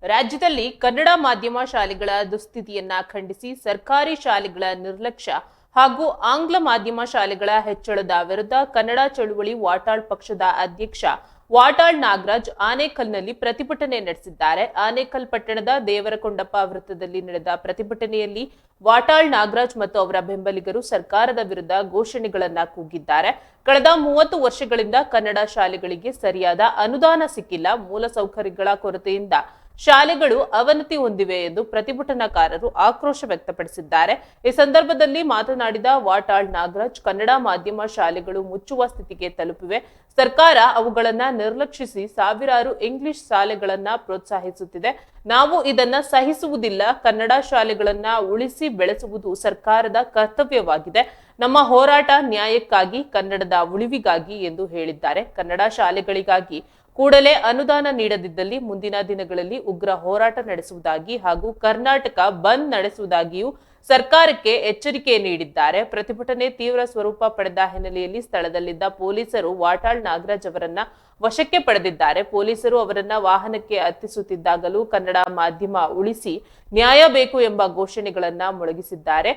ರಾಜ್ಯದಲ್ಲಿ ಕನ್ನಡ ಮಾಧ್ಯಮ ಶಾಲೆಗಳ ದುಸ್ಥಿತಿಯನ್ನ ಖಂಡಿಸಿ ಸರ್ಕಾರಿ ಶಾಲೆಗಳ ನಿರ್ಲಕ್ಷ್ಯ ಹಾಗೂ ಆಂಗ್ಲ ಮಾಧ್ಯಮ ಶಾಲೆಗಳ ಹೆಚ್ಚಳದ ವಿರುದ್ಧ ಕನ್ನಡ ಚಳುವಳಿ ವಾಟಾಳ್ ಪಕ್ಷದ ಅಧ್ಯಕ್ಷ ವಾಟಾಳ್ ನಾಗರಾಜ್ ಆನೇಕಲ್ನಲ್ಲಿ ಪ್ರತಿಭಟನೆ ನಡೆಸಿದ್ದಾರೆ. ಆನೇಕಲ್ ಪಟ್ಟಣದ ದೇವರಕೊಂಡಪ್ಪ ವೃತ್ತದಲ್ಲಿ ನಡೆದ ಪ್ರತಿಭಟನೆಯಲ್ಲಿ ವಾಟಾಳ್ ನಾಗರಾಜ್ ಮತ್ತು ಅವರ ಬೆಂಬಲಿಗರು ಸರ್ಕಾರದ ವಿರುದ್ಧ ಘೋಷಣೆಗಳನ್ನ ಕೂಗಿದ್ದಾರೆ. ಕಳೆದ 30 ವರ್ಷಗಳಿಂದ ಕನ್ನಡ ಶಾಲೆಗಳಿಗೆ ಸರಿಯಾದ ಅನುದಾನ ಸಿಕ್ಕಿಲ್ಲ, ಮೂಲಸೌಕರ್ಯಗಳ ಕೊರತೆಯಿಂದ ಶಾಲೆಗಳು ಅವನತಿ ಹೊಂದಿವೆ ಎಂದು ಪ್ರತಿಭಟನಾಕಾರರು ಆಕ್ರೋಶ ವ್ಯಕ್ತಪಡಿಸಿದ್ದಾರೆ. ಈ ಸಂದರ್ಭದಲ್ಲಿ ಮಾತನಾಡಿದ ವಾಟಾಳ್ ನಾಗರಾಜ್, ಕನ್ನಡ ಮಾಧ್ಯಮ ಶಾಲೆಗಳು ಮುಚ್ಚುವ ಸ್ಥಿತಿಗೆ ತಲುಪಿವೆ. ಸರ್ಕಾರ ಅವುಗಳನ್ನ ನಿರ್ಲಕ್ಷಿಸಿ ಸಾವಿರಾರು ಇಂಗ್ಲಿಷ್ ಶಾಲೆಗಳನ್ನ ಪ್ರೋತ್ಸಾಹಿಸುತ್ತಿದೆ. ನಾವು ಇದನ್ನ ಸಹಿಸುವುದಿಲ್ಲ. ಕನ್ನಡ ಶಾಲೆಗಳನ್ನ ಉಳಿಸಿ ಬೆಳೆಸುವುದು ಸರ್ಕಾರದ ಕರ್ತವ್ಯವಾಗಿದೆ. ನಮ್ಮ ಹೋರಾಟ ನ್ಯಾಯಕ್ಕಾಗಿ, ಕನ್ನಡದ ಉಳಿವಿಗಾಗಿ ಎಂದು ಹೇಳಿದ್ದಾರೆ. ಕನ್ನಡ ಶಾಲೆಗಳಿಗಾಗಿ ಕೂಡಲೇ ಅನುದಾನ ನೀಡದಿದ್ದಲ್ಲಿ ಮುಂದಿನ ದಿನಗಳಲ್ಲಿ ಉಗ್ರ ಹೋರಾಟ ನಡೆಸುವುದಾಗಿ ಹಾಗೂ ಕರ್ನಾಟಕ ಬಂದ್ ನಡೆಸುವುದಾಗಿಯೂ ಸರ್ಕಾರಕ್ಕೆ ಎಚ್ಚರಿಕೆ ನೀಡಿದ್ದಾರೆ. ಪ್ರತಿಭಟನೆ ತೀವ್ರ ಸ್ವರೂಪ ಪಡೆದ ಹಿನ್ನೆಲೆಯಲ್ಲಿ ಸ್ಥಳದಲ್ಲಿದ್ದ ಪೊಲೀಸರು ವಾಟಾಳ್ ನಾಗರಾಜ್ ಅವರನ್ನ ವಶಕ್ಕೆ ಪಡೆದಿದ್ದಾರೆ. ಪೊಲೀಸರು ಅವರನ್ನ ವಾಹನಕ್ಕೆ ಹತ್ತಿಸುತ್ತಿದ್ದಾಗಲೂ ಕನ್ನಡ ಮಾಧ್ಯಮ ಉಳಿಸಿ ನ್ಯಾಯ ಬೇಕು ಎಂಬ ಘೋಷಣೆಗಳನ್ನ ಮೊಳಗಿಸಿದ್ದಾರೆ.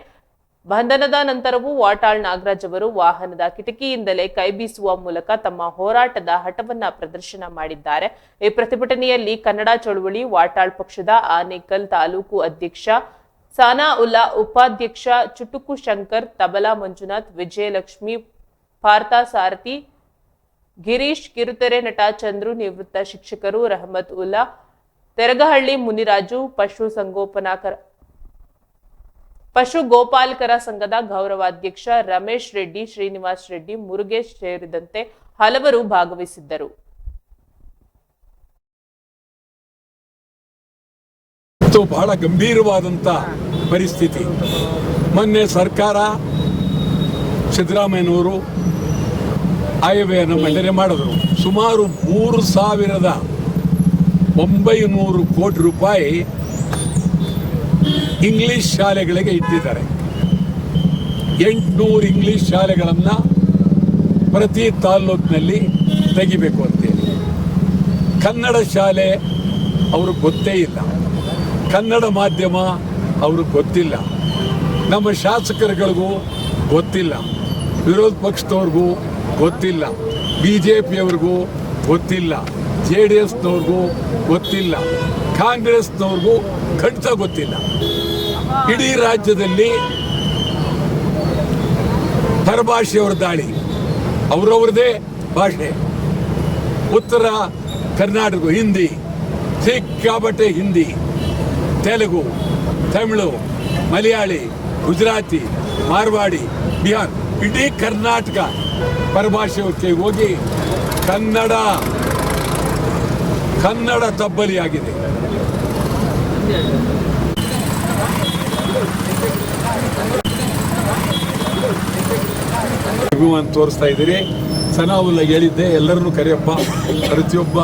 ಬಂಧನದ ನಂತರವೂ ವಾಟಾಳ್ ನಾಗರಾಜ್ ಅವರು ವಾಹನದ ಕಿಟಕಿಯಿಂದಲೇ ಕೈ ಬೀಸುವ ಮೂಲಕ ತಮ್ಮ ಹೋರಾಟದ ಹಠವನ್ನ ಪ್ರದರ್ಶನ ಮಾಡಿದ್ದಾರೆ. ಈ ಪ್ರತಿಭಟನೆಯಲ್ಲಿ ಕನ್ನಡ ಚಳುವಳಿ ವಾಟಾಳ್ ಪಕ್ಷದ ಆನೇಕಲ್ ತಾಲೂಕು ಅಧ್ಯಕ್ಷ ಸಾನಾ ಉಲ್ಲಾ, ಉಪಾಧ್ಯಕ್ಷ ಚುಟುಕು ಶಂಕರ್, ತಬಲಾ ಮಂಜುನಾಥ್, ವಿಜಯಲಕ್ಷ್ಮಿ, ಪಾರ್ಥ ಸಾರಥಿ, ಗಿರೀಶ್, ಕಿರುತೆರೆ ನಟ ಚಂದ್ರು, ನಿವೃತ್ತ ಶಿಕ್ಷಕರು ರಹಮತ್ ಉಲ್ಲಾ, ತೆರಗಹಳ್ಳಿ ಮುನಿರಾಜು, ಪಶು ಗೋಪಾಲಕರ ಸಂಘದ ಗೌರವಾಧ್ಯಕ್ಷ ರಮೇಶ್ ರೆಡ್ಡಿ, ಶ್ರೀನಿವಾಸ್ ರೆಡ್ಡಿ, ಮುರುಗೇಶ್ ಸೇರಿದಂತೆ ಹಲವರು ಭಾಗವಹಿಸಿದ್ದರು. ಬಹಳ ಗಂಭೀರವಾದಂತ ಪರಿಸ್ಥಿತಿ. ಮೊನ್ನೆ ಸರ್ಕಾರ ಸಿದ್ದರಾಮಯ್ಯನವರು ಆಯವ್ಯಯನ್ನು ಮಂಡನೆ ಮಾಡಿದ್ರು. ಸುಮಾರು 3,900 ಕೋಟಿ ರೂಪಾಯಿ ಇಂಗ್ಲಿಷ್ ಶಾಲೆಗಳಿಗೆ ಇಟ್ಟಿದ್ದಾರೆ. 800 ಇಂಗ್ಲಿಷ್ ಶಾಲೆಗಳನ್ನು ಪ್ರತಿ ತಾಲ್ಲೂಕಿನಲ್ಲಿ ತೆಗಿಬೇಕು ಅಂತೇಳಿ. ಕನ್ನಡ ಶಾಲೆ ಅವ್ರಿಗೆ ಗೊತ್ತೇ ಇಲ್ಲ, ಕನ್ನಡ ಮಾಧ್ಯಮ ಅವ್ರಿಗೆ ಗೊತ್ತಿಲ್ಲ, ನಮ್ಮ ಶಾಸಕರುಗಳಿಗೂ ಗೊತ್ತಿಲ್ಲ, ವಿರೋಧ ಪಕ್ಷದವ್ರಿಗೂ ಗೊತ್ತಿಲ್ಲ, BJPಯವ್ರಿಗೂ ಗೊತ್ತಿಲ್ಲ, JDSನವ್ರಿಗೂ ಗೊತ್ತಿಲ್ಲ, ಕಾಂಗ್ರೆಸ್ನವ್ರಿಗೂ ಖಂಡಿತ ಗೊತ್ತಿಲ್ಲ. ಇಡೀ ರಾಜ್ಯದಲ್ಲಿ ಪರಭಾಷೆಯವರ ದಾಳಿ, ಅವರವ್ರದೇ ಭಾಷೆ. ಉತ್ತರ ಕರ್ನಾಟಕ ಹಿಂದಿ, ಸಿಕ್ಕಾಪಟ್ಟೆ ಹಿಂದಿ, ತೆಲುಗು, ತಮಿಳು, ಮಲಯಾಳಿ, ಗುಜರಾತಿ, ಮಾರ್ವಾಡಿ, ಬಿಹಾರ್, ಇಡೀ ಕರ್ನಾಟಕ ಪರಭಾಷೆಯವರಿಗೆ ಹೋಗಿ ಕನ್ನಡ ತಬ್ಬಲಿಯಾಗಿದೆ. ಅಂತ ತೋರಿಸ್ತಾ ಇದ್ದೀರಿ. ಸನಾವುಲ್ಲ ಹೇಳಿದ್ದೆ, ಎಲ್ಲರನ್ನೂ ಕರೆಯಪ್ಪ, ಪ್ರತಿಯೊಬ್ಬ